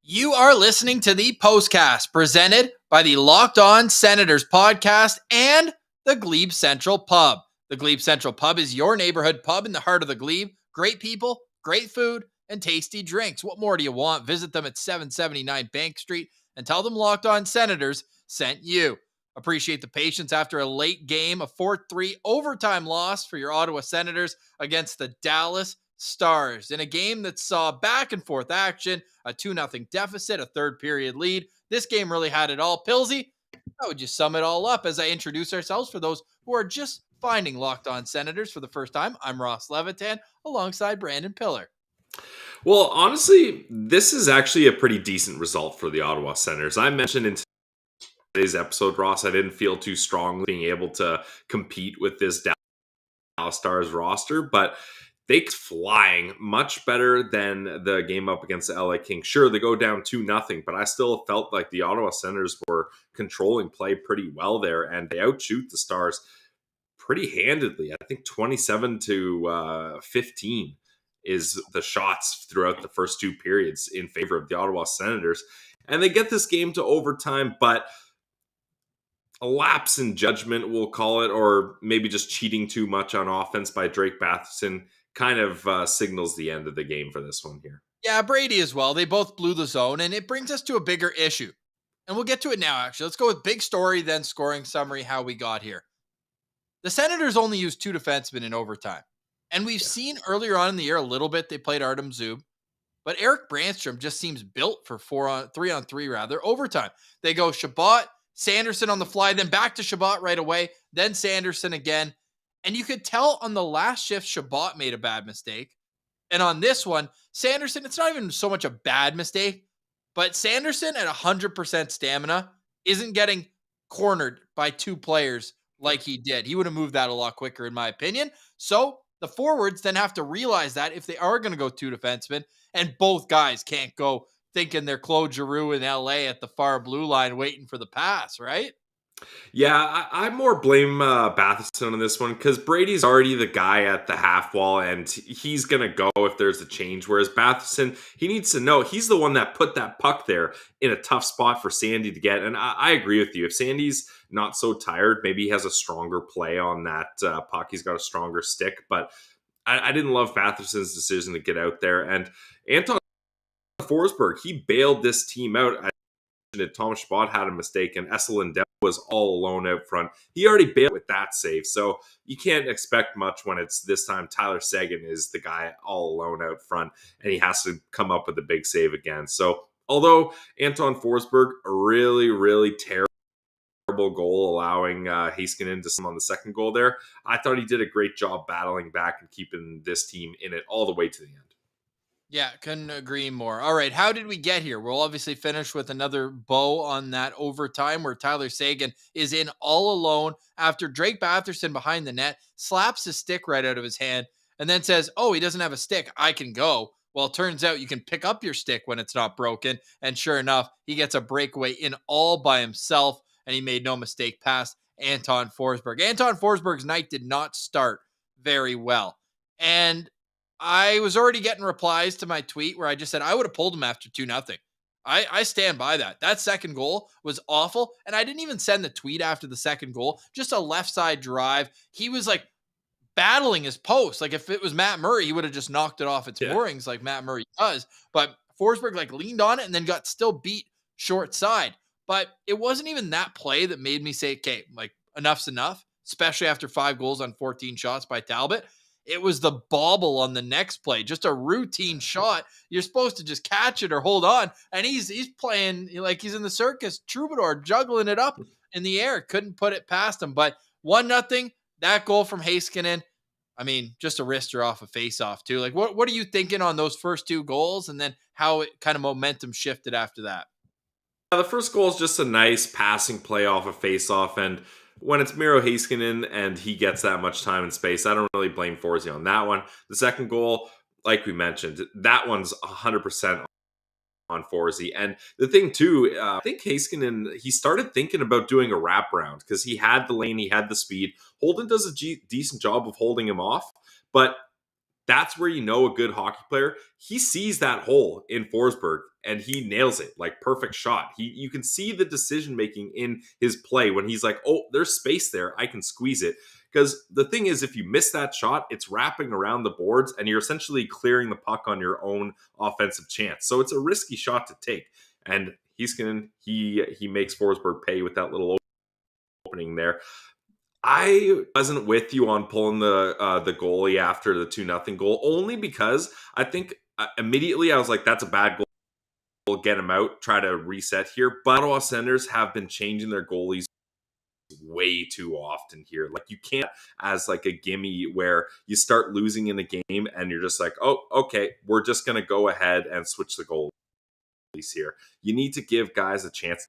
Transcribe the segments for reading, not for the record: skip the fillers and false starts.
You are listening to the Postcast, presented by the Locked On Senators podcast and the Glebe Central Pub. The Glebe Central Pub is your neighborhood pub in the heart of the Glebe. Great people, great food, and tasty drinks. What more do you want? Visit them at 779 Bank Street and tell them Locked On Senators sent you. Appreciate the patience after a late game, a 4-3 overtime loss for your Ottawa Senators against the Dallas Stars in a game that saw back and forth action, a 2-0 deficit, a third period lead. This game really had it all. Pilsy, how would you sum it all up as I introduce ourselves for those who are just finding Locked On Senators for the first time? I'm Ross Levitan alongside Brandon Piller. Well, honestly, this is actually a pretty decent result for the Ottawa Senators. I mentioned in today's episode, Ross, I didn't feel too strongly being able to compete with this Dallas Stars roster, but they flying much better than the game up against the LA Kings. Sure, they go down 2-0, but I still felt like the Ottawa Senators were controlling play pretty well there, and they outshoot the Stars pretty handedly. I think 27-15 is the shots throughout the first two periods in favor of the Ottawa Senators. And they get this game to overtime, but a lapse in judgment, we'll call it, or maybe just cheating too much on offense by Drake Batherson kind of signals the end of the game for this one here. Yeah, Brady as well. They both blew the zone, and it brings us to a bigger issue. And we'll get to it now, actually. Let's go with big story, then scoring summary, how we got here. The Senators only used two defensemen in overtime. And we've seen earlier on in the year a little bit, they played Artem Zub. But Eric Brandstrom just seems built for 3-on-3 overtime. They go Shabbat, Sanderson on the fly, then back to Shabbat right away, then Sanderson again. And you could tell on the last shift, Shabbat made a bad mistake. And on this one, Sanderson, it's not even so much a bad mistake, but Sanderson at 100% stamina isn't getting cornered by two players like he did. He would have moved that a lot quicker, in my opinion. So the forwards then have to realize that if they are going to go two defensemen, and both guys can't go thinking they're Claude Giroux in LA at the far blue line waiting for the pass, right? Yeah, I more blame Batherson on this one because Brady's already the guy at the half wall and he's going to go if there's a change. Whereas Batherson, he needs to know he's the one that put that puck there in a tough spot for Sandy to get. And I agree with you. If Sandy's not so tired, maybe he has a stronger play on that puck. He's got a stronger stick. But I didn't love Batherson's decision to get out there. And Anton Forsberg, he bailed this team out. Thomas Shabbat had a mistake, and Essel Lindell was all alone out front. He already bailed with that save, so you can't expect much when it's this time Tyler Seguin is the guy all alone out front, and he has to come up with a big save again. So, although Anton Forsberg, a really, really terrible goal, allowing Heiskanen to sum on the second goal there, I thought he did a great job battling back and keeping this team in it all the way to the end. Yeah, couldn't agree more. All right, how did we get here? We'll obviously finish with another bow on that overtime where Tyler Seguin is in all alone after Drake Batherson behind the net slaps his stick right out of his hand and then says, oh, he doesn't have a stick. I can go. Well, it turns out you can pick up your stick when it's not broken. And sure enough, he gets a breakaway in all by himself, and he made no mistake past Anton Forsberg. Anton Forsberg's night did not start very well. And I was already getting replies to my tweet where I just said I would have pulled him after 2-0. I stand by that. That second goal was awful. And I didn't even send the tweet after the second goal. Just a left side drive. He was like battling his post. Like if it was Matt Murray, he would have just knocked it off its moorings like Matt Murray does. But Forsberg like leaned on it and then got still beat short side. But it wasn't even that play that made me say, okay, like enough's enough, especially after 5 goals on 14 shots by Talbot. It was the bobble on the next play, just a routine shot. You're supposed to just catch it or hold on. And he's playing like he's in the circus troubadour, juggling it up in the air. Couldn't put it past him. But 1-0, that goal from Heiskanen, I mean, just a wrister off a face-off too. Like, what are you thinking on those first 2 goals and then how it kind of momentum shifted after that? The first goal is just a nice passing play off a face-off, and when it's Miro Heiskanen and he gets that much time and space, I don't really blame Forsey on that one. The second goal, like we mentioned, that one's 100% on Forsey. And the thing too, I think Heiskanen, he started thinking about doing a wraparound because he had the lane, he had the speed. Holden does a decent job of holding him off, but That's where you know a good hockey player. He sees that hole in Forsberg and he nails it, like perfect shot. You can see the decision making in his play when he's like, "Oh, there's space there. I can squeeze it." Because the thing is, if you miss that shot, it's wrapping around the boards and you're essentially clearing the puck on your own offensive chance. So it's a risky shot to take. And he makes Forsberg pay with that little opening there. I wasn't with you on pulling the goalie after the 2-0 goal, only because I think immediately I was like, that's a bad goal. We'll get him out, try to reset here. But Ottawa Senators have been changing their goalies way too often here. Like, you can't, as like a gimme where you start losing in a game and you're just like, oh, okay, we're just going to go ahead and switch the goalies here. You need to give guys a chance.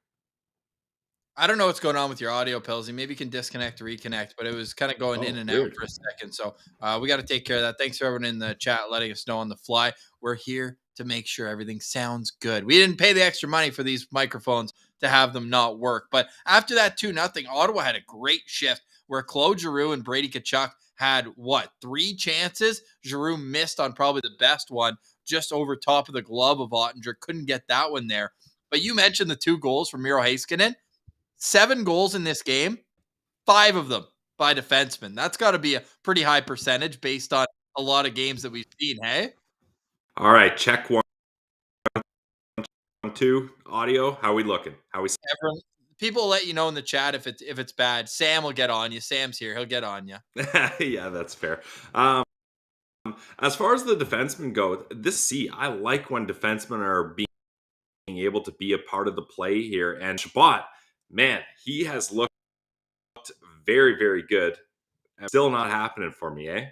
I don't know what's going on with your audio, Pilsy. Maybe you can disconnect, reconnect, but it was kind of going in Oh, and out weird. for a second. So we got to take care of that. Thanks for everyone in the chat letting us know on the fly. We're here to make sure everything sounds good. We didn't pay the extra money for these microphones to have them not work. But after that 2-0, Ottawa had a great shift where Claude Giroux and Brady Tkachuk had what, 3 chances? Giroux missed on probably the best one, just over top of the glove of Ottinger. Couldn't get that one there. But you mentioned the 2 goals from Miro Heiskanen. 7 goals in this game, 5 of them by defensemen. That's got to be a pretty high percentage based on a lot of games that we've seen, hey? All right, check 1, 2, audio. How we looking? How we? Everyone, people will let you know in the chat if it's bad. Sam will get on you. Sam's here. He'll get on you. Yeah, that's fair. Um, as far as the defensemen go, I like when defensemen are being able to be a part of the play here. And Shabbat, man, he has looked very, very good. Still not happening for me, eh?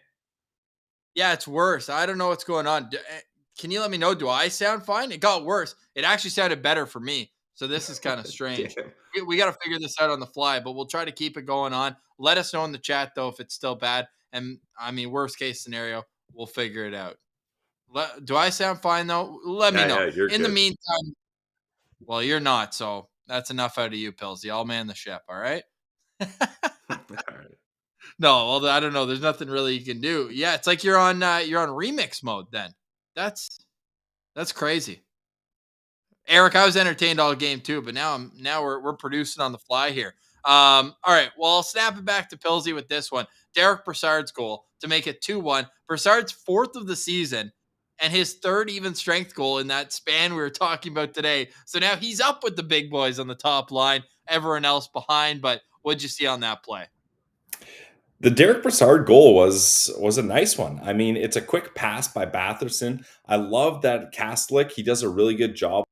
Yeah, it's worse. I don't know what's going on. Can you let me know? Do I sound fine? It got worse. It actually sounded better for me. So this is kind of strange. Damn. We got to figure this out on the fly, but we'll try to keep it going on. Let us know in the chat, though, if it's still bad. And I mean, worst case scenario, we'll figure it out. Do I sound fine, though? Let me Yeah, know. yeah, you're In the good. meantime, well, you're not. So that's enough out of you, Pillsy. I'll man the ship. All right. All right. No, although I don't know. There's nothing really you can do. Yeah, it's like you're on remix mode then. That's crazy. Eric, I was entertained all game too, but now we're producing on the fly here. All right, well, I'll snap it back to Pilsy with this one. Derek Brassard's goal to make it 2-1. Brassard's 4th of the season and his 3rd even strength goal in that span we were talking about today. So now he's up with the big boys on the top line, everyone else behind. But what'd you see on that play? The Derek Brassard goal was a nice one. I mean, it's a quick pass by Batherson. I love that Kastlik. He does a really good job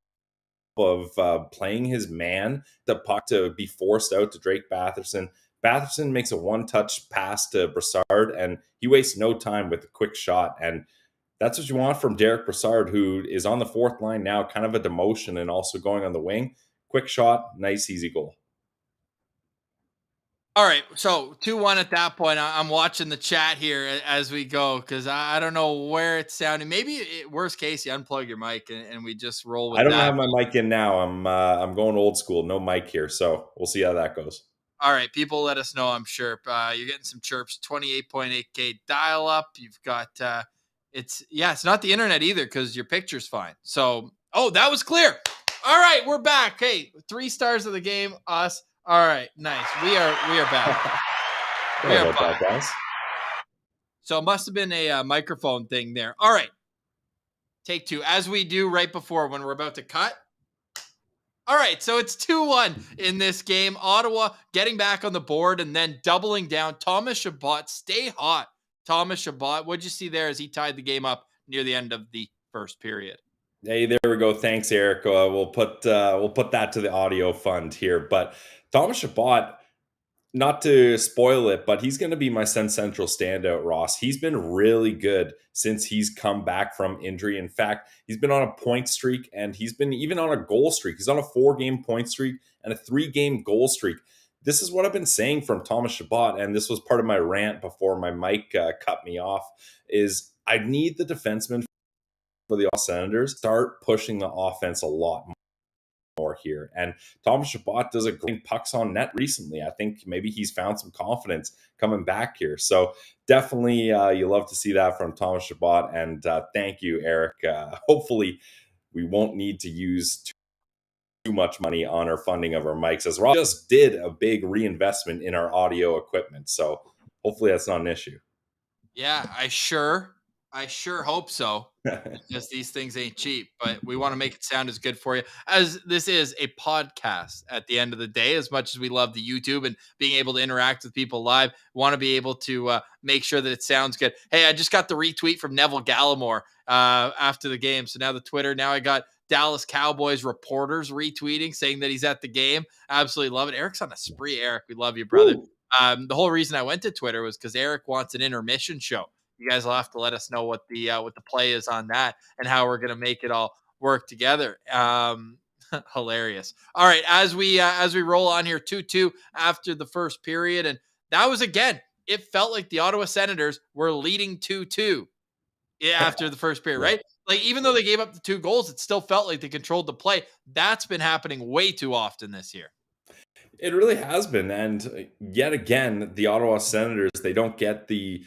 of playing his man, the puck to be forced out to Drake Batherson. Batherson makes a one-touch pass to Brassard, and he wastes no time with a quick shot. And that's what you want from Derek Brassard, who is on the 4th line now, kind of a demotion and also going on the wing. Quick shot, nice, easy goal. All right, so 2-1 at that point. I'm watching the chat here as we go because I don't know where it's sounding. Maybe worst case, you unplug your mic and we just roll I with don't that. have my mic in now. I'm going old school, no mic here, so we'll see how that goes. All right, people, let us know. I'm sure you're getting some chirps. 28.8K dial up. You've got it's not the internet either because your picture's fine. So that was clear. All right, we're back. Hey, 3 stars of the game. Us. All right, nice. We are back. We are back. Guys. So it must have been a microphone thing there. All right. Take 2, as we do right before when we're about to cut. All right, so it's 2-1 in this game. Ottawa getting back on the board and then doubling down. Thomas Chabot, stay hot. Thomas Chabot, what'd you see there as he tied the game up near the end of the first period? Hey, there we go. Thanks, Eric. We'll put that to the audio fund here. But Thomas Chabot, not to spoil it, but he's going to be my Sun Central standout, Ross. He's been really good since he's come back from injury. In fact, he's been on a point streak and he's been even on a goal streak. He's on a 4-game point streak and a 3-game goal streak. This is what I've been saying from Thomas Chabot, and this was part of my rant before my mic cut me off, is I need the defenseman for the Ottawa Senators start pushing the offense a lot more. more here. And Thomas Chabot does a great pucks on net recently. I think maybe he's found some confidence coming back here. So definitely you love to see that from Thomas Chabot. And thank you, Eric. Hopefully we won't need to use too much money on our funding of our mics, as Ross just did a big reinvestment in our audio equipment. So hopefully that's not an issue. Yeah, I sure hope so. Because these things ain't cheap, but we want to make it sound as good for you as this is a podcast at the end of the day. As much as we love the YouTube and being able to interact with people live, want to be able to make sure that it sounds good. Hey, I just got the retweet from Neville Gallimore after the game. So now the Twitter, now I got Dallas Cowboys reporters retweeting saying that he's at the game. Absolutely love it. Eric's on a spree. Eric, we love you, brother. The whole reason I went to Twitter was because Eric wants an intermission show. You guys will have to let us know what the play is on that and how we're gonna make it all work together. Hilarious. All right, as we roll on here, 2-2 after the first period, and that was again. It felt like the Ottawa Senators were leading 2-2 after the first period, right? Like even though they gave up the 2 goals, it still felt like they controlled the play. That's been happening way too often this year. It really has been. And yet again, the Ottawa Senators, they don't get the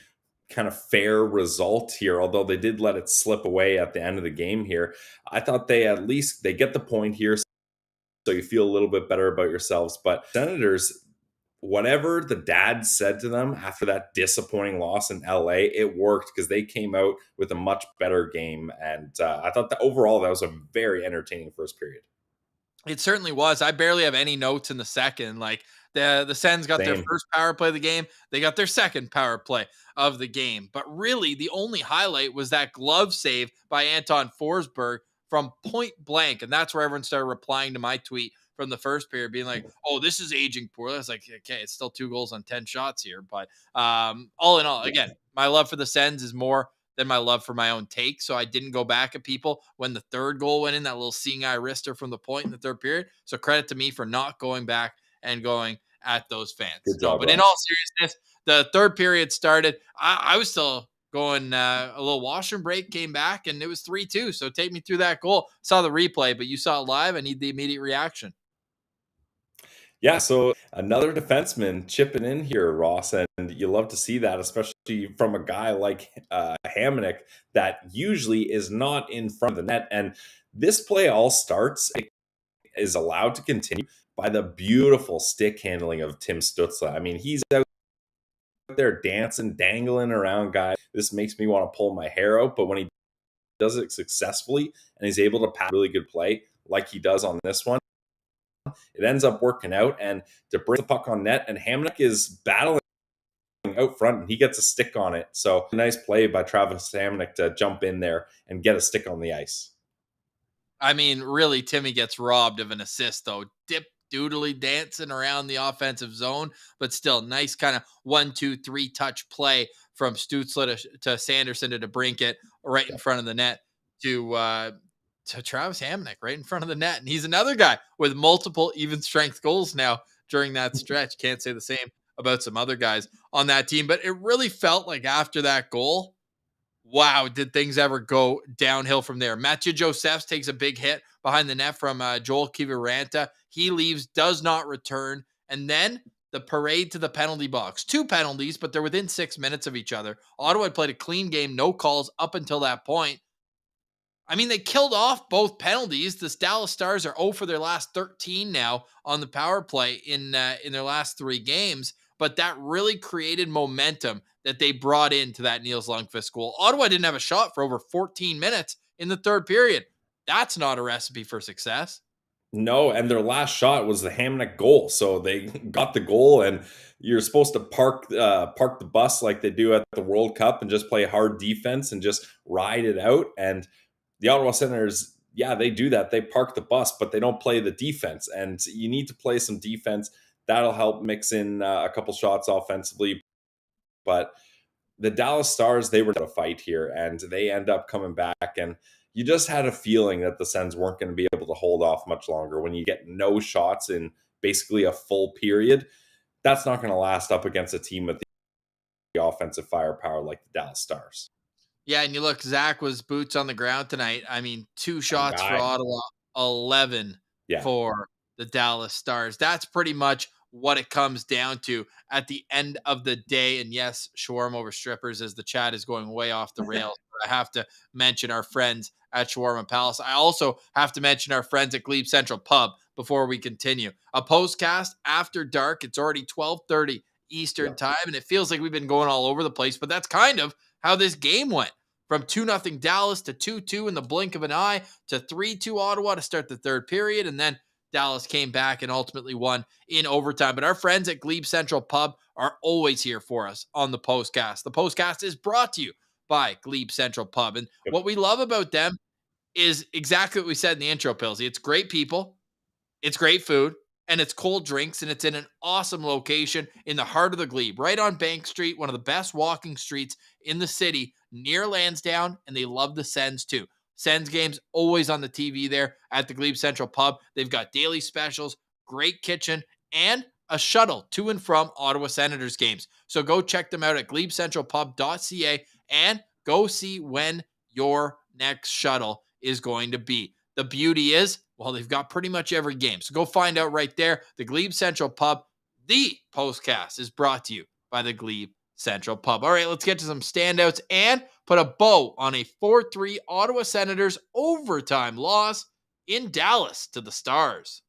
kind of fair result here, although they did let it slip away at the end of the game here. I thought they get the point here, so you feel a little bit better about yourselves. But Senators, whatever the dad said to them after that disappointing loss in LA, it worked because they came out with a much better game. And I thought that overall that was a very entertaining first period. It certainly was. I barely have any notes in the second. Like the Sens got their first power play of the game. They got their second power play of the game. But really, the only highlight was that glove save by Anton Forsberg from point blank. And that's where everyone started replying to my tweet from the first period, being like, oh, this is aging poorly. I was like, okay, it's still 2 goals on 10 shots here. But all in all, again, my love for the Sens is more than my love for my own take. So I didn't go back at people when the third goal went in, that little seeing eye wrister from the point in the third period. So credit to me for not going back and going at those fans. Good job, but in all seriousness, the third period started. I was still going a little washroom break, came back, and it was 3-2. So take me through that goal. Saw the replay, but you saw it live. I need the immediate reaction. Yeah, so another defenseman chipping in here, Ross, and you love to see that, especially from a guy like Hamonic that usually is not in front of the net. And this play all starts, is allowed to continue by the beautiful stick handling of Tim Stützle. I mean, he's out there dancing, dangling around guys. This makes me want to pull my hair out, but when he does it successfully and he's able to pass a really good play like he does on this one, it ends up working out and to bring the puck on net, and Hamonic is battling out front and he gets a stick on it. So nice play by Travis Hamonic to jump in there and get a stick on the ice. I mean, really, Timmy gets robbed of an assist, though. Dip doodly dancing around the offensive zone, but still nice kind of 1-2-3 touch play from Stützle to Sanderson to DeBrincat right in front of the net to Travis Hamonic right in front of the net. And he's another guy with multiple even strength goals now during that stretch. Can't say the same about some other guys on that team, but it really felt like after that goal, wow, did things ever go downhill from there? Mathieu Josephs takes a big hit behind the net from Joel Kiviranta. He leaves, does not return. And then the parade to the penalty box. 2 penalties, but they're within 6 minutes of each other. Ottawa had played a clean game, no calls up until that point. I mean, they killed off both penalties. The Dallas Stars are 0 for their last 13 now on the power play in their last 3 games. But that really created momentum that they brought into that Niels Lundqvist goal. Ottawa didn't have a shot for over 14 minutes in the third period. That's not a recipe for success. No, and their last shot was the Hamonic goal. So they got the goal, and you're supposed to park the bus like they do at the World Cup and just play hard defense and just ride it out. And the Ottawa Senators, yeah, they do that. They park the bus, but they don't play the defense. And you need to play some defense. That'll help mix in a couple shots offensively. But the Dallas Stars, they were in a fight here, and they end up coming back. And you just had a feeling that the Sens weren't going to be able to hold off much longer. When you get no shots in basically a full period, that's not going to last up against a team with the offensive firepower like the Dallas Stars. Yeah, and you look, Zach was boots on the ground tonight. I mean, 2 shots for Ottawa, 11 Yeah. for the Dallas Stars. That's pretty much what it comes down to at the end of the day. And yes, shawarma over strippers, as the chat is going way off the rails. I have to mention our friends at Shawarma Palace. I also have to mention our friends at Glebe Central Pub before we continue. A postcast after dark. It's already 12:30 Eastern Yeah. time, and it feels like we've been going all over the place, but that's kind of how this game went. From 2-0 Dallas to 2-2 in the blink of an eye to 3-2 Ottawa to start the third period, and then Dallas came back and ultimately won in overtime. But our friends at Glebe Central Pub are always here for us on the Postcast. The Postcast is brought to you by Glebe Central Pub. And what we love about them is exactly what we said in the intro, Pillsy. It's great people, it's great food, and it's cold drinks, and it's in an awesome location in the heart of the Glebe, right on Bank Street, one of the best walking streets in the city, near Lansdowne, and they love the Sens too. Sens games always on the TV there at the Glebe Central Pub. They've got daily specials, great kitchen, and a shuttle to and from Ottawa Senators games. So go check them out at glebecentralpub.ca and go see when your next shuttle is going to be. The beauty is, well, they've got pretty much every game. So go find out right there. The Glebe Central Pub, the Postcast, is brought to you by the Glebe Central Pub. All right, let's get to some standouts and put a bow on a 4-3 Ottawa Senators overtime loss in Dallas to the Stars.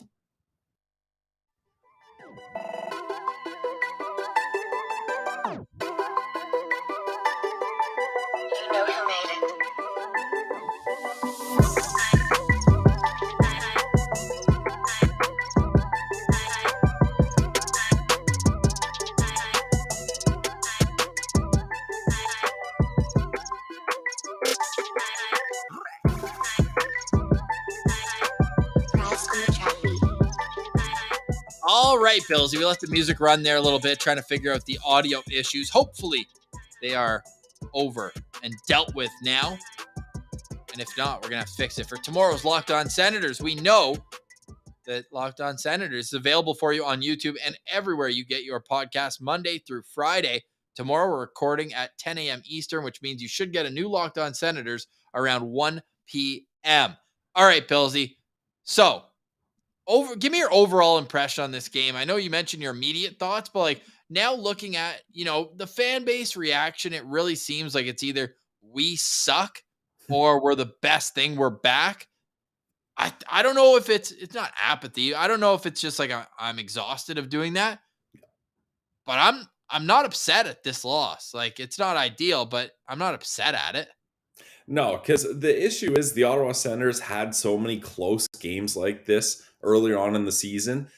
All right, Bills, we let the music run there a little bit, trying to figure out the audio issues. Hopefully, they are over and dealt with now. And if not, we're going to fix it. For tomorrow's Locked On Senators, we know that Locked On Senators is available for you on YouTube and everywhere you get your podcast Monday through Friday. Tomorrow, we're recording at 10 a.m. Eastern, which means you should get a new Locked On Senators around 1 p.m. All right, Pillsy. So, give me your overall impression on this game. I know you mentioned your immediate thoughts, but like now looking at, the fan base reaction, it really seems like it's either we suck or we're the best thing, we're back. I don't know if it's not apathy. I don't know if it's just like I'm exhausted of doing that. But I'm not upset at this loss. Like it's not ideal, but I'm not upset at it. No, because the issue is the Ottawa Senators had so many close games like this earlier on in the season,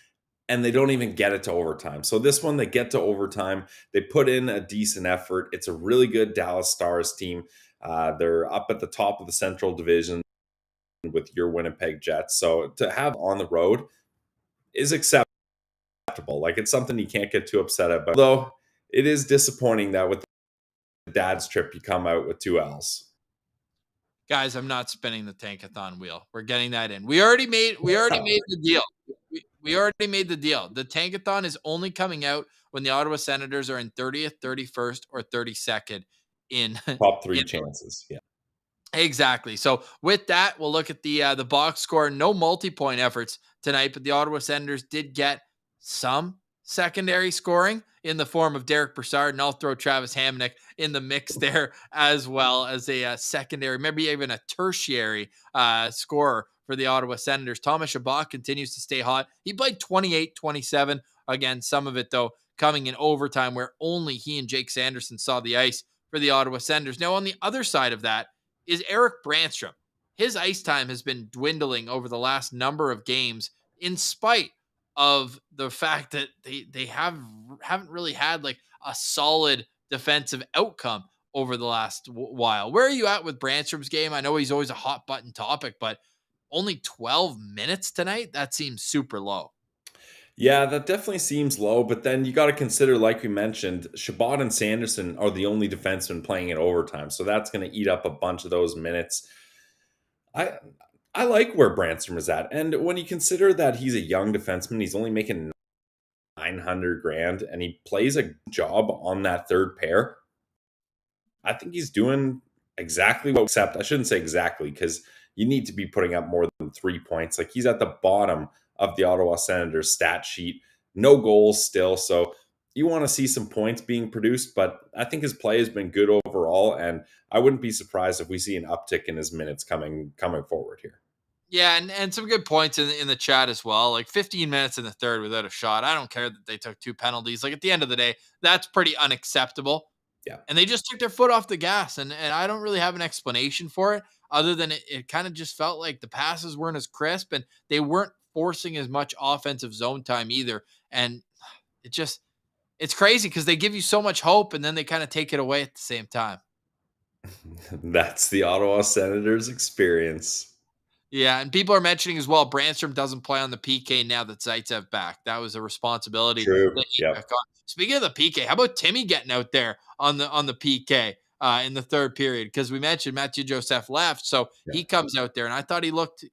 and they don't even get it to overtime. So this one, they get to overtime. They put in a decent effort. It's a really good Dallas Stars team. They're up at the top of the Central Division with your Winnipeg Jets. So to have on the road is acceptable. Like it's something you can't get too upset about. Although it is disappointing that with the dad's trip, you come out with 2 L's. Guys, I'm not spinning the tankathon wheel. We're getting that in. We already made the deal. We already made the deal. The tankathon is only coming out when the Ottawa Senators are in 30th, 31st, or 32nd in Top 3 chances. Yeah. Exactly. So with that, we'll look at the box score. No multi-point efforts tonight, but the Ottawa Senators did get some secondary scoring in the form of Derek Brassard, and I'll throw Travis Hamonic in the mix there as well as a secondary, maybe even a tertiary scorer for the Ottawa Senators. Thomas Chabot continues to stay hot. He played 28-27. Again, some of it, though, coming in overtime where only he and Jake Sanderson saw the ice for the Ottawa Senators. Now, on the other side of that is Eric Brandstrom. His ice time has been dwindling over the last number of games in spite of the fact that they haven't really had like a solid defensive outcome over the last while. Where are you at with Brandstrom's game? I know he's always a hot button topic, but only 12 minutes tonight? That seems super low. Yeah, that definitely seems low, but then you got to consider, like we mentioned, Chabot and Sanderson are the only defensemen playing in overtime, so that's going to eat up a bunch of those minutes. I like where Brandstrom is at, and when you consider that he's a young defenseman, he's only making $900,000, and he plays a job on that third pair. I think he's doing exactly what, except I shouldn't say exactly because you need to be putting up more than 3 points. Like, he's at the bottom of the Ottawa Senators stat sheet. No goals still. So you want to see some points being produced, but I think his play has been good overall. And I wouldn't be surprised if we see an uptick in his minutes coming forward here. Yeah, and some good points in the chat as well. Like 15 minutes in the third without a shot. I don't care that they took 2 penalties. Like, at the end of the day, that's pretty unacceptable. Yeah. And they just took their foot off the gas, and I don't really have an explanation for it other than it kind of just felt like the passes weren't as crisp and they weren't forcing as much offensive zone time either. And it's crazy because they give you so much hope and then they kind of take it away at the same time. That's the Ottawa Senators experience. Yeah, and people are mentioning as well, Brandstrom doesn't play on the PK now that Zaitsev back. That was a responsibility True. that he Yep. took on. Speaking of the PK, how about Timmy getting out there on the PK in the third period? Because we mentioned Mathieu Joseph left, so he comes out there, and I thought he looked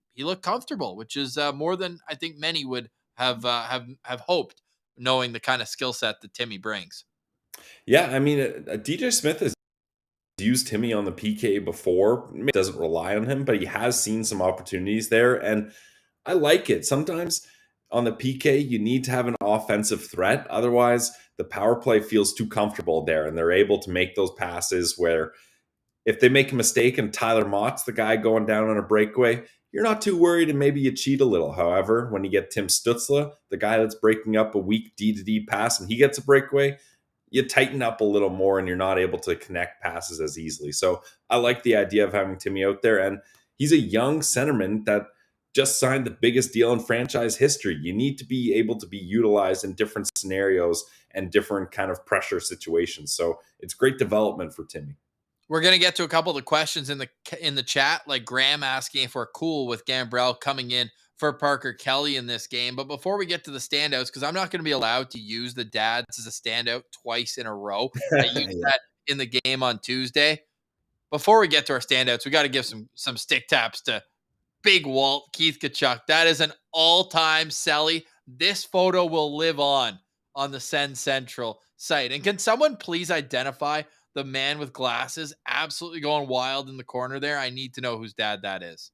comfortable, which is more than I think many would have hoped, knowing the kind of skill set that Timmy brings. Yeah, I mean, DJ Smith has used Timmy on the PK before. Maybe doesn't rely on him, but he has seen some opportunities there, and I like it. Sometimes on the PK, you need to have an offensive threat. Otherwise, the power play feels too comfortable there, and they're able to make those passes where if they make a mistake and Tyler Mott's the guy going down on a breakaway, you're not too worried and maybe you cheat a little. However, when you get Tim Stützle, the guy that's breaking up a weak D-to-D pass, and he gets a breakaway, you tighten up a little more and you're not able to connect passes as easily. So I like the idea of having Timmy out there, and he's a young centerman that just signed the biggest deal in franchise history. You need to be able to be utilized in different scenarios and different kind of pressure situations. So it's great development for Timmy. We're gonna get to a couple of the questions in the chat, like Graham asking if we're cool with Gambrell coming in for Parker Kelly in this game. But before we get to the standouts, because I'm not going to be allowed to use the dads as a standout twice in a row. I used that in the game on Tuesday. Before we get to our standouts, we got to give some stick taps to Big Walt, Keith Tkachuk. That is an all-time Selly. This photo will live on the Send Central site. And can someone please identify the man with glasses absolutely going wild in the corner there? I need to know whose dad that is.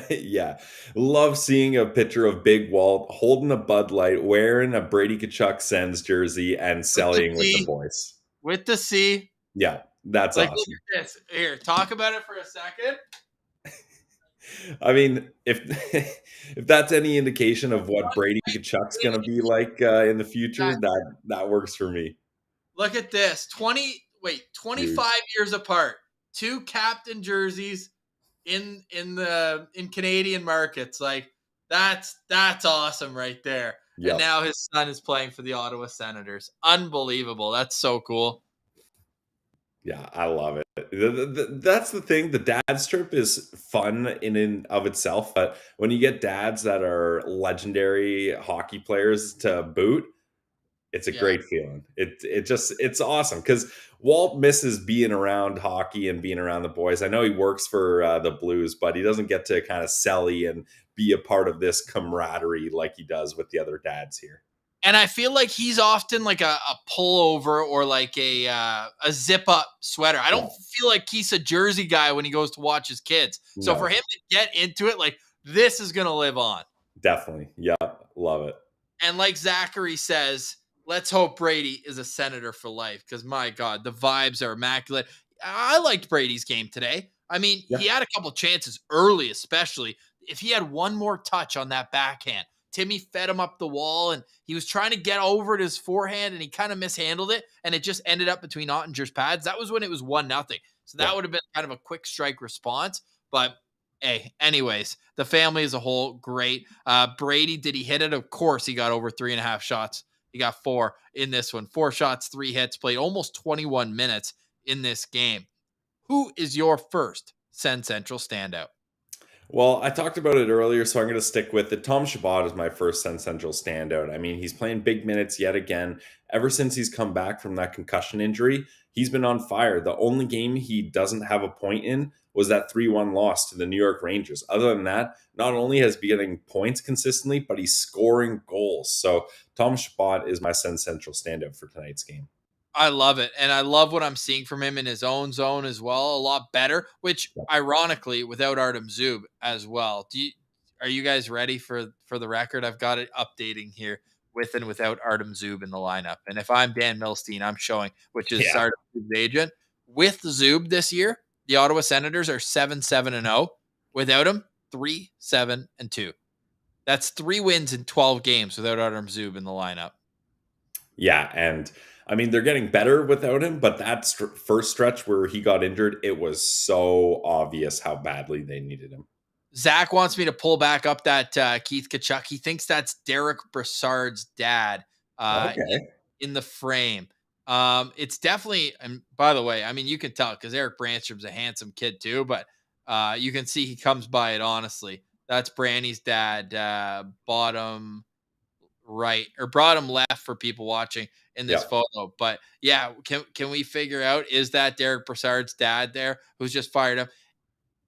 Yeah. Love seeing a picture of Big Walt holding a Bud Light, wearing a Brady Tkachuk Sens jersey, and selling with the boys. With the C. Yeah, that's like, awesome. Look at this. Here, talk about it for a second. I mean, if that's any indication of what Brady Tkachuk's going to be like in the future, that works for me. Look at this. 25 years apart. 2 captain jerseys in Canadian markets. Like, that's awesome right there. Yep. And now his son is playing for the Ottawa Senators. Unbelievable. That's so cool. Yeah, I love it. That's the thing. The dad's trip is fun in and of itself, but when you get dads that are legendary hockey players to boot, it's a great feeling. It's awesome because Walt misses being around hockey and being around the boys. I know he works for the Blues, but he doesn't get to kind of selly and be a part of this camaraderie like he does with the other dads here. And I feel like he's often like a pullover or like a zip up sweater. I don't feel like he's a jersey guy when he goes to watch his kids. So for him to get into it, like, this is going to live on. Definitely. Yeah. Love it. And like Zachary says, let's hope Brady is a Senator for life, because my God, the vibes are immaculate. I liked Brady's game today. I mean, he had a couple chances early, especially. If he had one more touch on that backhand, Timmy fed him up the wall, and he was trying to get over to his forehand, and he kind of mishandled it, and it just ended up between Ottinger's pads. That was when it was 1-0. So that would have been kind of a quick strike response. But hey, anyways, the family as a whole, great. Brady, did he hit it? Of course, he got over 3.5 shots. He got 4 in this one. 4 shots, 3 hits, played almost 21 minutes in this game. Who is your first Send Central standout? Well, I talked about it earlier, so I'm going to stick with it. Tom Chabot is my first Send Central standout. I mean, he's playing big minutes yet again. Ever since he's come back from that concussion injury, he's been on fire. The only game he doesn't have a point in was that 3-1 loss to the New York Rangers. Other than that, not only has he been getting points consistently, but he's scoring goals. So Tom Chabot is my Send Central standout for tonight's game. I love it. And I love what I'm seeing from him in his own zone as well. A lot better, which Yeah. ironically without Artem Zub as well. Are you guys ready for the record? I've got it updating here with and without Artem Zub in the lineup. And if I'm Dan Milstein, I'm showing, which is Yeah. Artem Zub's agent. With Zub this year, the Ottawa Senators are 7-7-0. Without him, 3-7-2. That's 3 wins in 12 games without Artem Zub in the lineup. Yeah, and I mean they're getting better without him, but that first stretch where he got injured, it was so obvious how badly they needed him. Zach wants me to pull back up that Keith Kachuk. He thinks that's Derek Brassard's dad Okay. in the frame. It's definitely, and by the way, I mean, you can tell because Eric Brandstrom's a handsome kid too, but you can see he comes by it honestly. That's Brandy's dad, bottom right or bottom left for people watching in this Yeah. photo. But yeah, can we figure out, is that Derek Brassard's dad there who's just fired up?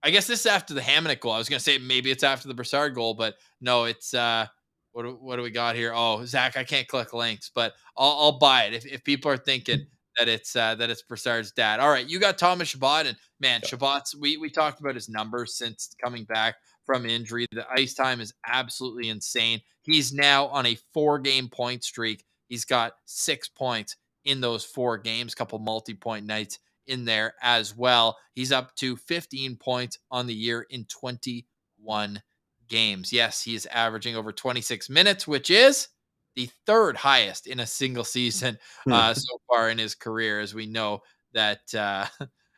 I guess this is after the Hamonic goal. I was gonna say maybe it's after the Brassard goal, but no, it's what do we got here? Oh, Zach, I can't click links, but I'll buy it if people are thinking that it's Brassard's dad. All right, you got Thomas Chabot, and man, Yeah. Chabot's we talked about his numbers since coming back from injury. The ice time is absolutely insane. He's now on a 4-game point streak. He's got 6 points in those 4 games, couple multi-point nights in there as well. He's up to 15 points on the year in 21 games. Yes, he is averaging over 26 minutes, which is the 3rd highest in a single season Hmm. so far in his career, as we know that,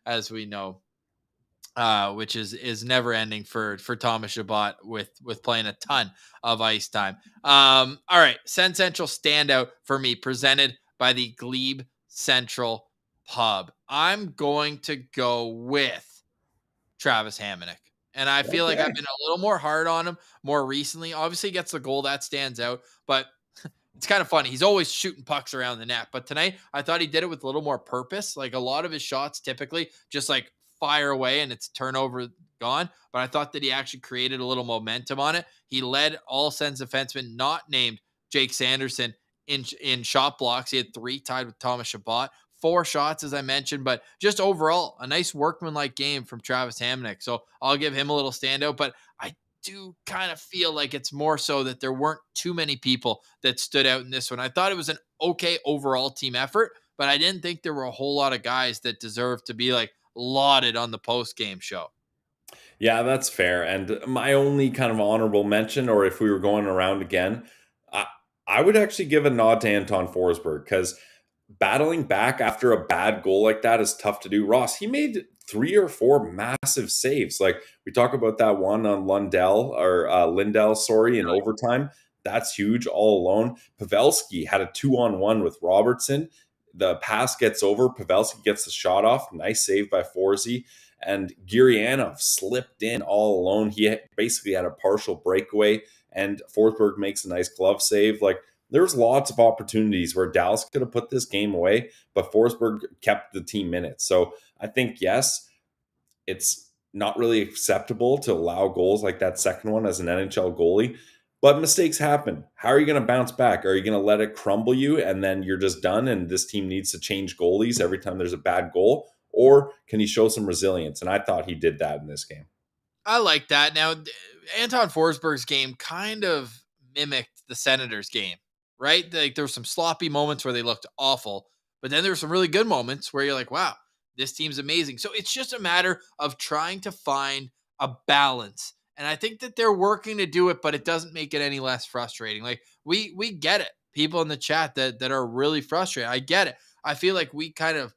as we know, which is never ending for Thomas Chabot with playing a ton of ice time. All right, Sen Central standout for me, presented by the Glebe Central Pub. I'm going to go with Travis Hamonic. And I feel like I've Okay. been a little more hard on him more recently. Obviously, he gets the goal that stands out, but it's kind of funny. He's always shooting pucks around the net, but tonight I thought he did it with a little more purpose. Like a lot of his shots typically just like fire away and it's turnover gone. But I thought that he actually created a little momentum on it. He led all Sens defensemen not named Jake Sanderson in shot blocks. He had 3, tied with Thomas Chabot. 4 shots, as I mentioned, but just overall a nice workmanlike game from Travis Hamonic. So I'll give him a little standout. But I do kind of feel like it's more so that there weren't too many people that stood out in this one. I thought it was an okay overall team effort, but I didn't think there were a whole lot of guys that deserved to be like lauded on the post game show. Yeah, that's fair. And my only kind of honorable mention, or if we were going around again, I, I would actually give a nod to Anton Forsberg because battling back after a bad goal like that is tough to do. Ross, he made 3 or 4 massive saves. Like we talk about that one on Lindell, sorry, in overtime. That's huge all alone. Pavelski had a 2-on-1 with Robertson. The pass gets over. Pavelski gets the shot off. Nice save by Forsey. And Gurianov slipped in all alone. He basically had a partial breakaway, and Forsberg makes a nice glove save. Like there's lots of opportunities where Dallas could have put this game away, but Forsberg kept the team in it. So I think, yes, it's not really acceptable to allow goals like that second one as an NHL goalie, but mistakes happen. How are you going to bounce back? Are you going to let it crumble you and then you're just done and this team needs to change goalies every time there's a bad goal? Or can he show some resilience? And I thought he did that in this game. I like that. Now, Anton Forsberg's game kind of mimicked the Senators' game, right? Like there were some sloppy moments where they looked awful, but then there were some really good moments where you're like, wow, this team's amazing. So it's just a matter of trying to find a balance. And I think that they're working to do it, but it doesn't make it any less frustrating. Like we get it. People in the chat that are really frustrated. I get it. I feel like we kind of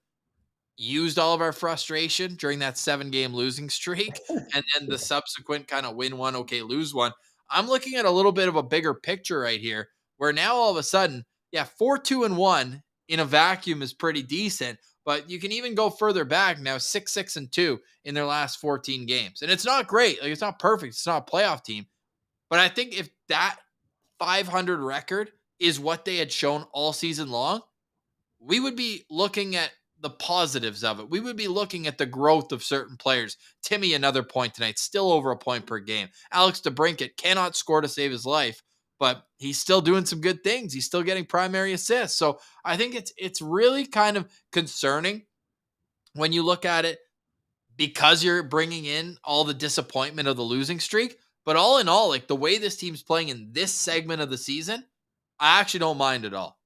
used all of our frustration during that 7-game losing streak and then the subsequent kind of win one, okay, lose one. I'm looking at a little bit of a bigger picture right here where now all of a sudden, yeah, 4-2-1 in a vacuum is pretty decent, but you can even go further back now, 6-6-2 in their last 14 games. And it's not great. Like it's not perfect. It's not a playoff team. But I think if that 500 record is what they had shown all season long, we would be looking at the positives of it. We would be looking at the growth of certain players. Timmy, another point tonight, still over a point per game. Alex DeBrincat cannot score to save his life, but he's still doing some good things. He's still getting primary assists. So I think it's really kind of concerning when you look at it because you're bringing in all the disappointment of the losing streak. But all in all, like the way this team's playing in this segment of the season, I actually don't mind at all.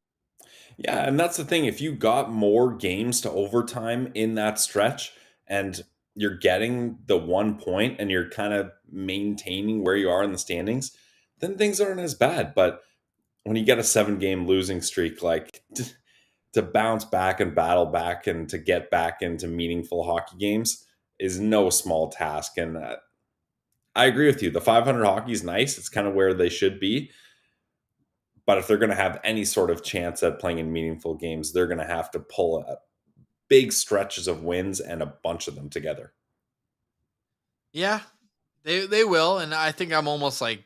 Yeah, and that's the thing. If you got more games to overtime in that stretch and you're getting the 1 point and you're kind of maintaining where you are in the standings, then things aren't as bad. But when you get a 7 game losing streak, like to bounce back and battle back and to get back into meaningful hockey games is no small task. And I agree with you. The 500 hockey is nice. It's kind of where they should be. But if they're going to have any sort of chance at playing in meaningful games, they're going to have to pull big stretches of wins and a bunch of them together. Yeah, they will, and I think I'm almost like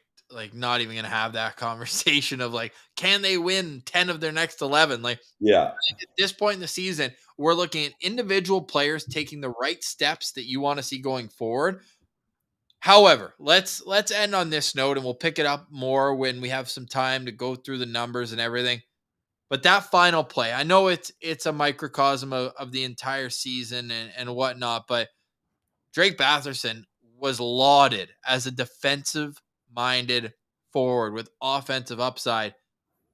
not even gonna have that conversation of like, can they win 10 of their next 11? Like Yeah. at this point in the season, we're looking at individual players taking the right steps that you want to see going forward. However, let's end on this note, and we'll pick it up more when we have some time to go through the numbers and everything. But that final play, I know it's a microcosm of the entire season and whatnot, but Drake Batherson was lauded as a defensive minded forward with offensive upside.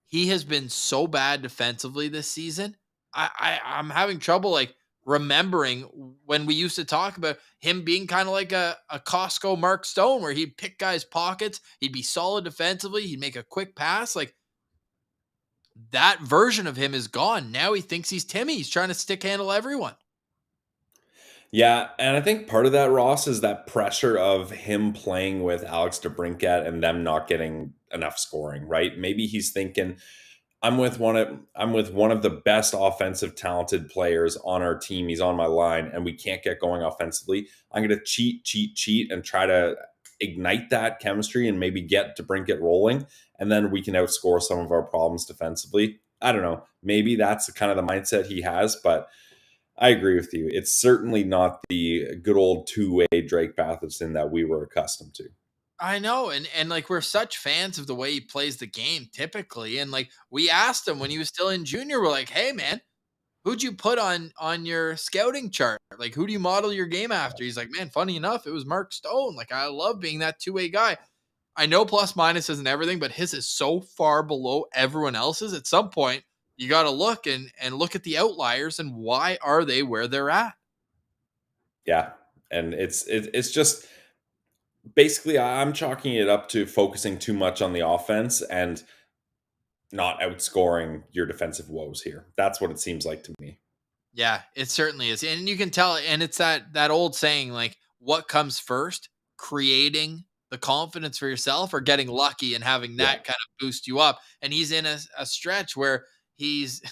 He has been so bad defensively this season. I'm having trouble like remembering when we used to talk about him being kind of like a Costco Mark Stone, where he'd pick guys' pockets, he'd be solid defensively, he'd make a quick pass. Like that version of him is gone. Now he thinks he's Timmy. He's trying to stick handle everyone. Yeah, and I think part of that, Ross, is that pressure of him playing with Alex DeBrincat and them not getting enough scoring, right? Maybe he's thinking, I'm with one of the best offensive talented players on our team. He's on my line and we can't get going offensively. I'm going to cheat and try to ignite that chemistry and maybe get DeBrincat rolling, and then we can outscore some of our problems defensively. I don't know. Maybe that's kind of the mindset he has, but I agree with you. It's certainly not the good old two-way Drake Batherson that we were accustomed to. I know, and like we're such fans of the way he plays the game typically, and like we asked him when he was still in junior, we're like, "Hey, man, who'd you put on your scouting chart? Like, who do you model your game after?" He's like, "Man, funny enough, it was Mark Stone. Like, I love being that two-way guy." I know plus minus isn't everything, but his is so far below everyone else's. At some point, you got to look and look at the outliers and why are they where they're at? Yeah, and it's just basically I'm chalking it up to focusing too much on the offense and not outscoring your defensive woes here. That's what it seems like to me. Yeah, it certainly is. And you can tell, and it's that old saying, like, what comes first? Creating the confidence for yourself or getting lucky and having Yeah. that kind of boost you up. And he's in a stretch where he's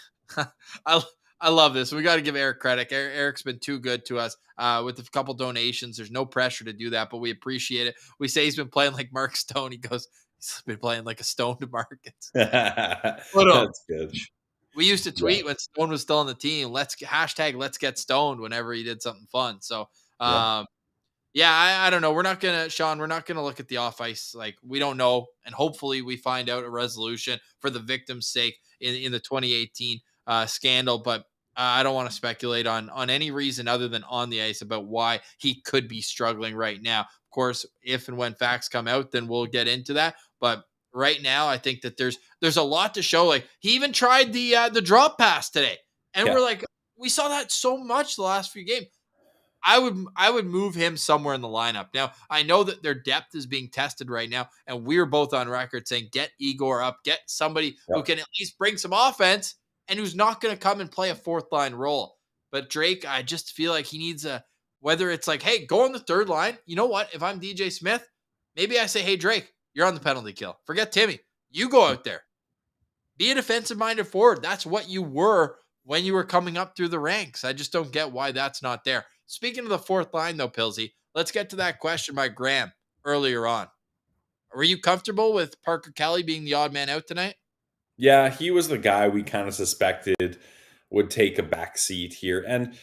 I I love this. We got to give Eric credit. Eric's been too good to us with a couple donations. There's no pressure to do that, but we appreciate it. We say he's been playing like Mark Stone. He goes, he's been playing like a stone to Marcus. That's good. We used to Yeah. tweet when Stone was still on the team. Let's get stoned whenever he did something fun. So Yeah. yeah, I don't know. We're not gonna look at the off ice. Like we don't know. And hopefully we find out a resolution for the victim's sake in the 2018 scandal. But I don't want to speculate on any reason other than on the ice about why he could be struggling right now. Of course, if and when facts come out, then we'll get into that. But right now, I think that there's a lot to show. Like he even tried the drop pass today, and Yeah. we're like, we saw that so much the last few games. I would move him somewhere in the lineup. Now, I know that their depth is being tested right now, and we're both on record saying get Igor up, get somebody who Yep. can at least bring some offense and who's not going to come and play a fourth line role. But Drake, I just feel like he needs whether it's like, hey, go on the third line. You know what? If I'm DJ Smith, maybe I say, hey, Drake, you're on the penalty kill. Forget Timmy. You go out there. Be a defensive minded forward. That's what you were when you were coming up through the ranks. I just don't get why that's not there. Speaking of the fourth line, though, Pilsy, let's get to that question by Graham earlier on. Were you comfortable with Parker Kelly being the odd man out tonight? Yeah, he was the guy we kind of suspected would take a back seat here. And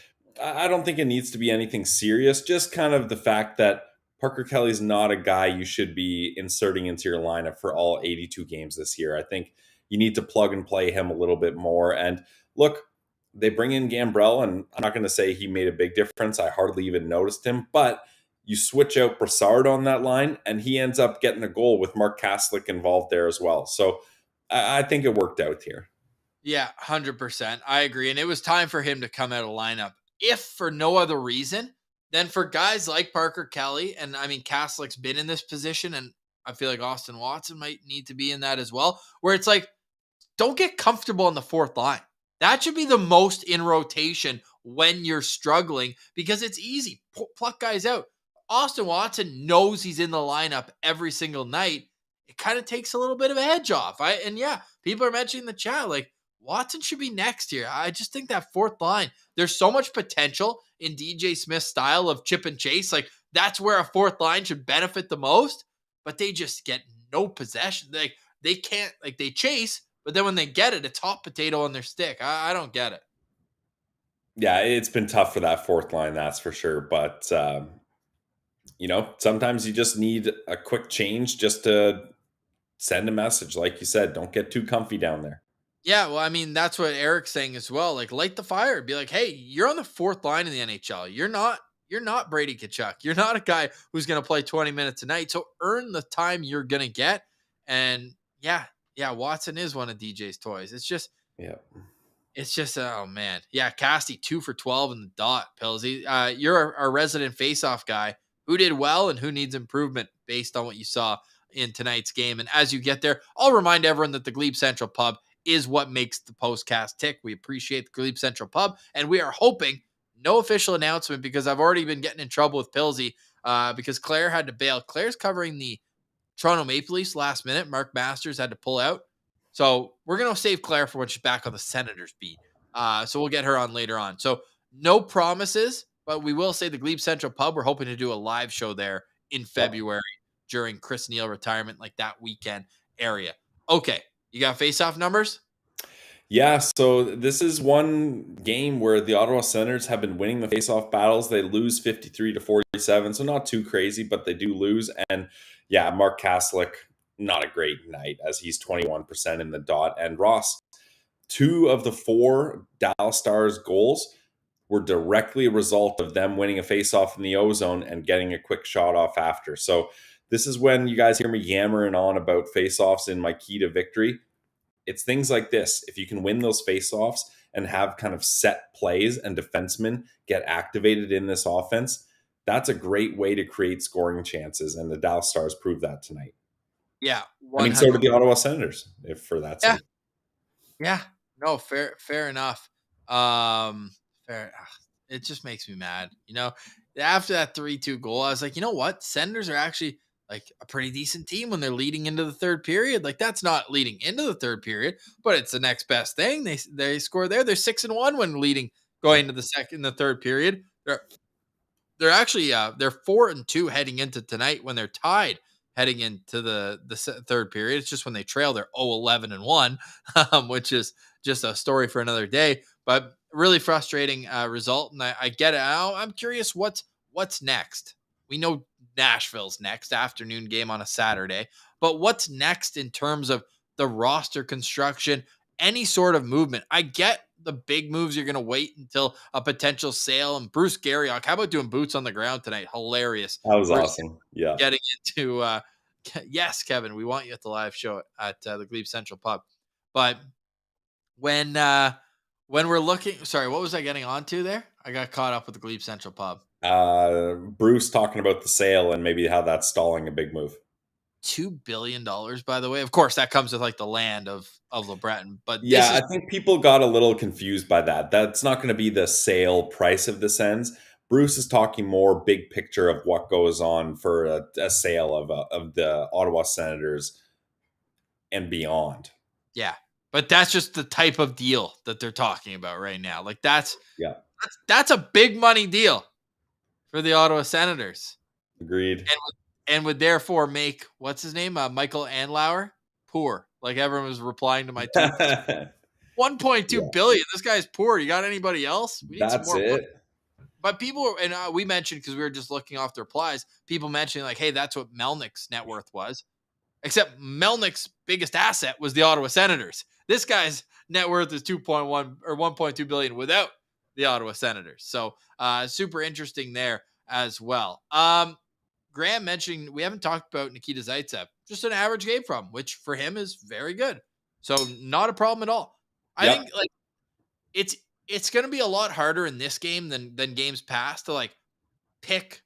I don't think it needs to be anything serious, just kind of the fact that Parker Kelly's not a guy you should be inserting into your lineup for all 82 games this year. I think you need to plug and play him a little bit more. And look, they bring in Gambrell, and I'm not going to say he made a big difference. I hardly even noticed him, but you switch out Brassard on that line, and he ends up getting a goal with Mark Kaslick involved there as well. So I think it worked out here. Yeah, 100%. I agree. And it was time for him to come out of lineup. If for no other reason, then for guys like Parker Kelly, and I mean, Kaslick's been in this position, and I feel like Austin Watson might need to be in that as well, where it's like, don't get comfortable on the fourth line. That should be the most in rotation when you're struggling because it's easy. Pluck guys out. Austin Watson knows he's in the lineup every single night. It kind of takes a little bit of a edge off. And yeah, people are mentioning in the chat, like, Watson should be next here. I just think that fourth line, there's so much potential in DJ Smith's style of chip and chase. Like, that's where a fourth line should benefit the most, but they just get no possession. They can't, like, they chase, but then when they get it, it's hot potato on their stick. I don't get it. Yeah, it's been tough for that fourth line, that's for sure. But, sometimes you just need a quick change just to send a message. Like you said, don't get too comfy down there. Yeah, well, I mean, that's what Eric's saying as well. Like, light the fire. Be like, hey, you're on the fourth line in the NHL. You're not Brady Tkachuk. You're not a guy who's going to play 20 minutes a night. So earn the time you're going to get. And yeah, Watson is one of DJ's toys. It's just, oh man. Yeah, Casty 2 for 12 in the dot, Pillsy. You're our resident face-off guy. Who did well and who needs improvement based on what you saw in tonight's game. And as you get there, I'll remind everyone that the Glebe Central Pub is what makes the Postcast tick. We appreciate the Glebe Central Pub, and we are hoping, no official announcement because I've already been getting in trouble with Pillsy because Claire had to bail. Claire's covering the Toronto Maple Leafs last minute. Mark Masters had to pull out. So we're going to save Claire for when she's back on the Senators beat. So we'll get her on later on. So no promises, but we will say the Glebe Central Pub, we're hoping to do a live show there in February during Chris Neal retirement, like that weekend area. Okay. You got face-off numbers? Yeah, so this is one game where the Ottawa Senators have been winning the face-off battles. They lose 53-47, so not too crazy, but they do lose. And yeah, Mark Kaslick, not a great night as he's 21% in the dot. And Ross, 2 of the 4 Dallas Stars goals were directly a result of them winning a face-off in the O-zone and getting a quick shot off after. So this is when you guys hear me yammering on about face-offs in my key to victory. It's things like this. If you can win those face-offs and have kind of set plays and defensemen get activated in this offense, that's a great way to create scoring chances. And the Dallas Stars proved that tonight. Yeah. 100%. I mean, so did the Ottawa Senators, if for that sake. Yeah. No, fair enough. It just makes me mad. After that 3-2 goal, I was like, you know what? Senators are actually like a pretty decent team when they're leading into the third period. Like, that's not leading into the third period, but it's the next best thing. They score there. They're 6-1 when leading going into the third period. They're actually they're 4-2 heading into tonight when they're tied heading into the third period. It's just when they trail, they're 0-11-1, which is just a story for another day. But really frustrating result, and I get it. I'm curious what's next. We know Nashville's next afternoon game on a Saturday, but what's next in terms of the roster construction, any sort of movement? I get the big moves. You're going to wait until a potential sale. And Bruce Garriock, how about doing boots on the ground tonight? Hilarious. That was awesome. Yeah. Getting into, yes, Kevin, we want you at the live show at the Glebe Central Pub. But when we're looking, sorry, what was I getting onto there? I got caught up with the Glebe Central Pub. Bruce talking about the sale and maybe how that's stalling a big move. $2 billion, by the way. Of course, that comes with like the land of LeBreton. But yeah, I think people got a little confused by that. That's not going to be the sale price of the Sens. Bruce is talking more big picture of what goes on for a sale of the Ottawa Senators and beyond. Yeah, but that's just the type of deal that they're talking about right now. Like that's a big money deal for the Ottawa Senators. Agreed. And would therefore make, what's his name? Michael Andlauer poor. Like everyone was replying to my tweet. 1.2 billion. This guy's poor. You got anybody else? We need That's some more it. But people, and we mentioned, because we were just looking off the replies, people mentioning like, hey, that's what Melnick's net worth was. Except Melnick's biggest asset was the Ottawa Senators. This guy's net worth is 2.1 or 1.2 billion without the Ottawa Senators. So super interesting there as well. Graham mentioning we haven't talked about Nikita Zaitsev, just an average game from, which for him is very good. So not a problem at all. I think like it's going to be a lot harder in this game than games past to like pick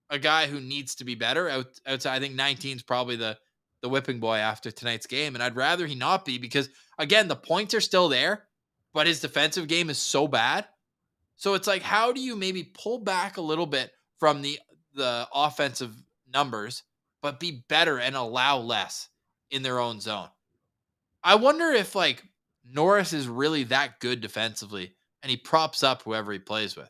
a guy who needs to be better outside. I think 19 is probably the whipping boy after tonight's game, and I'd rather he not be, because again, the points are still there, but his defensive game is so bad. So it's like, how do you maybe pull back a little bit from the offensive numbers, but be better and allow less in their own zone? I wonder if like Norris is really that good defensively, and he props up whoever he plays with.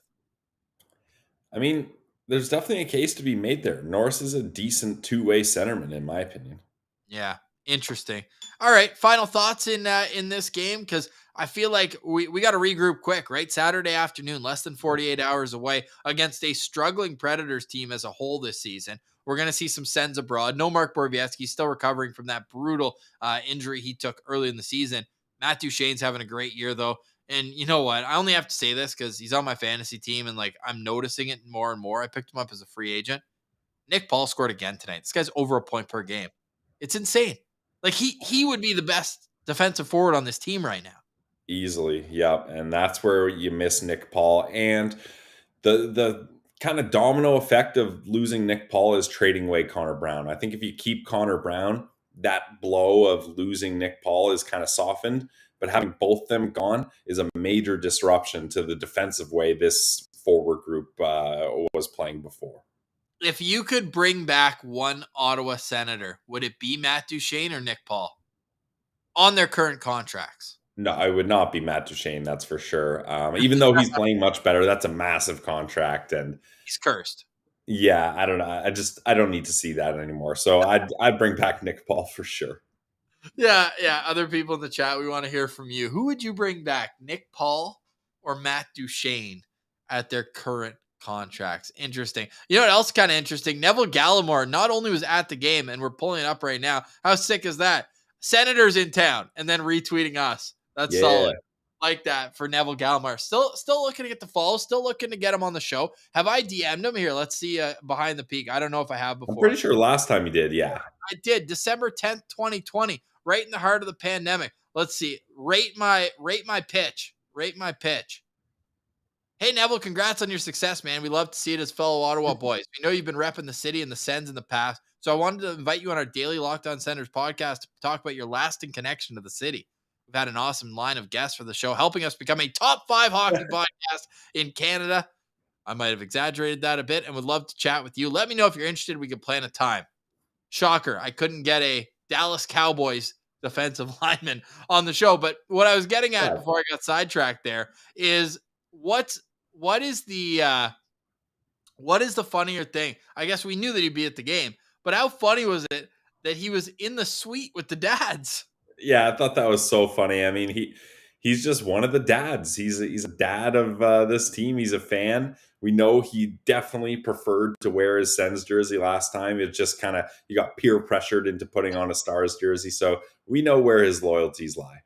I mean, there's definitely a case to be made there. Norris is a decent two-way centerman, in my opinion. Yeah, interesting. All right, final thoughts in this game, because I feel like we got to regroup quick, right? Saturday afternoon, less than 48 hours away, against a struggling Predators team as a whole this season. We're going to see some Sens abroad. No Mark Borowiecki, still recovering from that brutal injury he took early in the season. Matt Duchene's having a great year, though. And you know what? I only have to say this because he's on my fantasy team, and like I'm noticing it more and more. I picked him up as a free agent. Nick Paul scored again tonight. This guy's over a point per game. It's insane. Like he would be the best defensive forward on this team right now. Easily, yep. And that's where you miss Nick Paul. And the kind of domino effect of losing Nick Paul is trading away Connor Brown. I think if you keep Connor Brown, that blow of losing Nick Paul is kind of softened. But having both them gone is a major disruption to the defensive way this forward group was playing before. If you could bring back one Ottawa Senator, would it be Matt Duchene or Nick Paul on their current contracts? No, I would not be Matt Duchene, that's for sure. Even though he's playing much better, that's a massive contract, and he's cursed. Yeah, I don't know. I don't need to see that anymore. So I'd bring back Nick Paul for sure. Yeah. Other people in the chat, we want to hear from you. Who would you bring back, Nick Paul or Matt Duchene at their current contracts? Interesting. You know what else kind of interesting? Neville Gallimore not only was at the game, and we're pulling it up right now. How sick is that? Senators in town, and then retweeting us. That's solid. Like that for Neville Gallimore. Still looking to get the follow. Still looking to get him on the show. Have I DM'd him? Here, let's see behind the peak. I don't know if I have before. I'm pretty sure last time you did, yeah. I did. December 10th, 2020, right in the heart of the pandemic. Let's see. Rate my pitch. Rate my pitch. Hey, Neville, congrats on your success, man. We love to see it as fellow Ottawa boys. We know you've been repping the city and the Sens in the past, so I wanted to invite you on our daily Locked On Senators podcast to talk about your lasting connection to the city. We've had an awesome line of guests for the show, helping us become a top 5 hockey podcast in Canada. I might have exaggerated that a bit and would love to chat with you. Let me know if you're interested. We could plan a time. Shocker, I couldn't get a Dallas Cowboys defensive lineman on the show. But what I was getting at before I got sidetracked there is what is the funnier thing? I guess we knew that he'd be at the game, but how funny was it that he was in the suite with the dads? Yeah, I thought that was so funny. I mean, he's just one of the dads. He's a dad of this team. He's a fan. We know he definitely preferred to wear his Sens jersey last time. It just kind of, you got peer pressured into putting on a Stars jersey. So we know where his loyalties lie.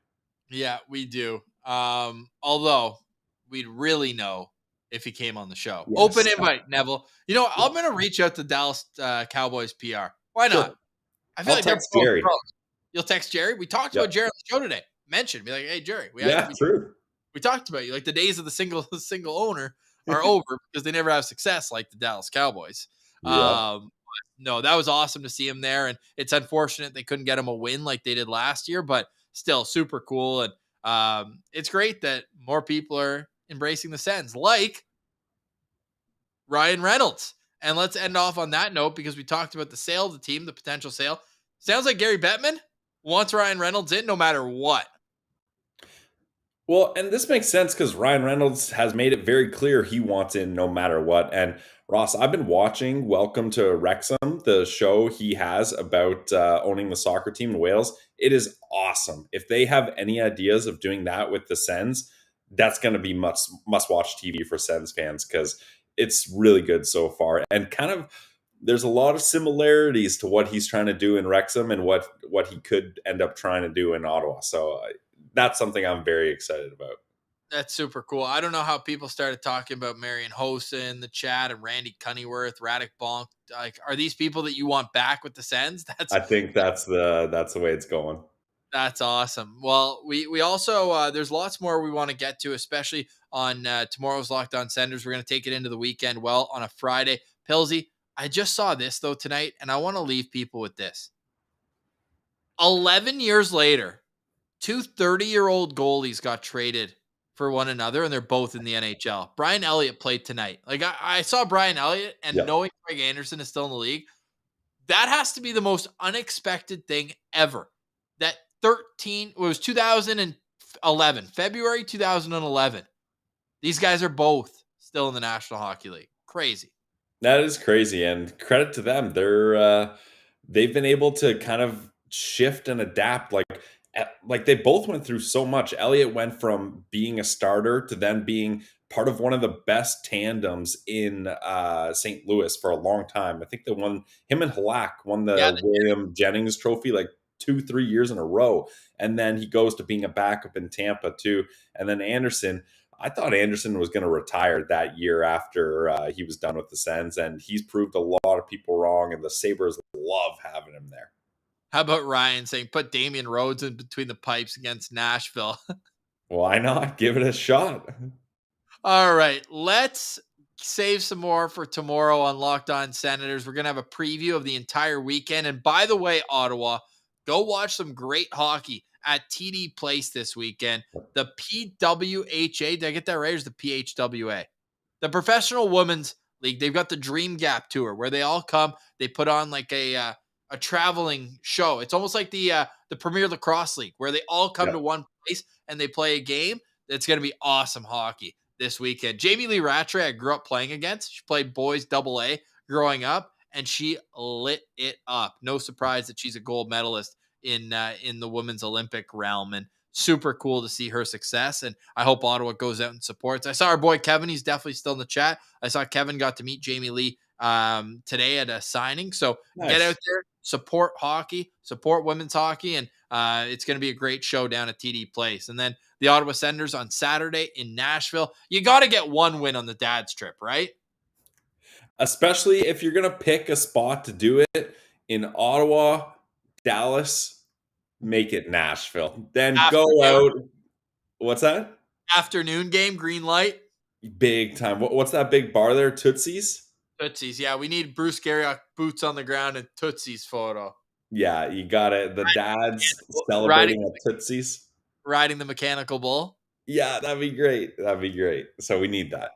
Yeah, we do. Although we'd really know if he came on the show. Yes. Open invite, Neville. You know, I'm going to reach out to Dallas Cowboys PR. Why not? Sure. I feel I'll text Jerry. You'll text Jerry? We talked about Jerry on the show today. Mentioned. Be like, hey, Jerry. True. We talked about you. Like the days of the single owner are over because they never have success like the Dallas Cowboys. Yeah. No, that was awesome to see him there. And it's unfortunate they couldn't get him a win like they did last year, but still super cool. And it's great that more people are embracing the Sens, like Ryan Reynolds. And let's end off on that note because we talked about the sale of the team, the potential sale. Sounds like Gary Bettman wants Ryan Reynolds in no matter what. Well, and this makes sense because Ryan Reynolds has made it very clear he wants in no matter what. And Ross, I've been watching Welcome to Wrexham, the show he has about owning the soccer team in Wales. It is awesome. If they have any ideas of doing that with the Sens, that's going to be must-watch TV for Sens fans because it's really good so far. And kind of there's a lot of similarities to what he's trying to do in Wrexham and what he could end up trying to do in Ottawa. So that's something I'm very excited about. That's super cool. I don't know how people started talking about Marion Hossa in the chat and Randy Cunnyworth, Radek Bonk. Like, are these people that you want back with the Sens? I think that's the way it's going. That's awesome. Well, we also there's lots more we want to get to, especially on tomorrow's Locked On Senders. We're going to take it into the weekend. Well, on a Friday, Pilsy. I just saw this though tonight, and I want to leave people with this. 11 years later, two 30-year-old goalies got traded for one another, and they're both in the NHL. Brian Elliott played tonight. Like I saw Brian Elliott, and knowing Craig Anderson is still in the league, that has to be the most unexpected thing ever. That 2011, February 2011. These guys are both still in the National Hockey League. Crazy. That is crazy, and credit to them. They've been able to kind of shift and adapt. Like they both went through so much. Elliott went from being a starter to then being part of one of the best tandems in St. Louis for a long time. I think him and Halak won the William Jennings Trophy like 2-3 years in a row. And then he goes to being a backup in Tampa too. And then Anderson, I thought Anderson was going to retire that year after he was done with the Sens. And he's proved a lot of people wrong. And the Sabres love having him there. How about Ryan saying, put Damian Rhodes in between the pipes against Nashville? Why not? Give it a shot. All right. Let's save some more for tomorrow on Locked On Senators. We're going to have a preview of the entire weekend. And by the way, Ottawa, go watch some great hockey at TD Place this weekend. The PWHA, did I get that right? Or is the PHWA? The Professional Women's League. They've got the Dream Gap Tour where they all come. They put on like a traveling show. It's almost like the Premier Lacrosse League where they all come to one place and they play a game. It's going to be awesome hockey this weekend. Jamie Lee Rattray, I grew up playing against. She played boys AA growing up, and she lit it up. No surprise that she's a gold medalist in the women's Olympic realm, and super cool to see her success. And I hope Ottawa goes out and supports. I saw our boy Kevin. He's definitely still in the chat. I saw Kevin got to meet Jamie Lee today at a signing. So Get out there, support hockey, support women's hockey, and it's going to be a great show down at TD Place. And then the Ottawa Senators on Saturday in Nashville. You got to get one win on the dad's trip, right? Especially if you're going to pick a spot to do it in Ottawa, Dallas, make it Nashville. Then go out. What's that? Afternoon game, green light. Big time. What's that big bar there? Tootsie's? Tootsie's, yeah. We need Bruce Garriock boots on the ground and Tootsie's photo. Yeah, you got it. The dads celebrating at Tootsie's. Riding the mechanical bull. Yeah, that'd be great. That'd be great. So we need that.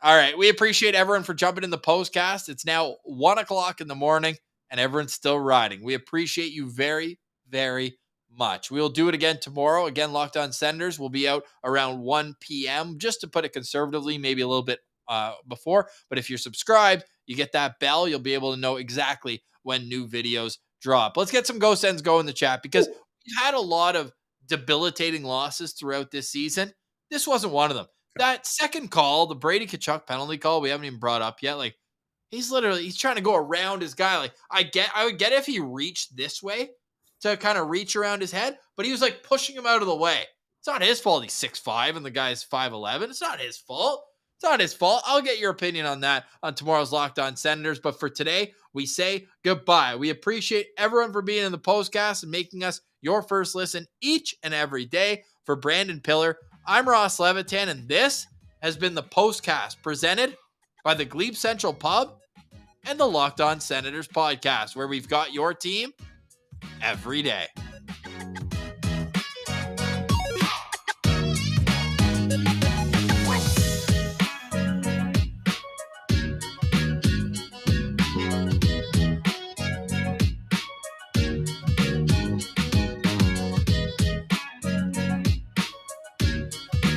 All right. We appreciate everyone for jumping in the postcast. It's now 1:00 in the morning and everyone's still riding. We appreciate you very, very much. We'll do it again tomorrow. Again, Locked On Senators will be out around 1 p.m. just to put it conservatively, maybe a little bit before. But if you're subscribed, you get that bell. You'll be able to know exactly when new videos drop. Let's get some Go Sens go in the chat because we've had a lot of debilitating losses throughout this season. This wasn't one of them. That second call, the Brady Tkachuk penalty call, we haven't even brought up yet. Like he's trying to go around his guy. Like I would get if he reached this way to kind of reach around his head, but he was like pushing him out of the way. It's not his fault. He's 6'5" and the guy's 5'11". It's not his fault. It's not his fault. I'll get your opinion on that on tomorrow's Locked On Senators. But for today, we say goodbye. We appreciate everyone for being in the postcast and making us your first listen each and every day. For Brandon Piller, I'm Ross Levitan, and this has been the Postcast presented by the Glebe Central Pub and the Locked On Senators podcast, where we've got your team every day.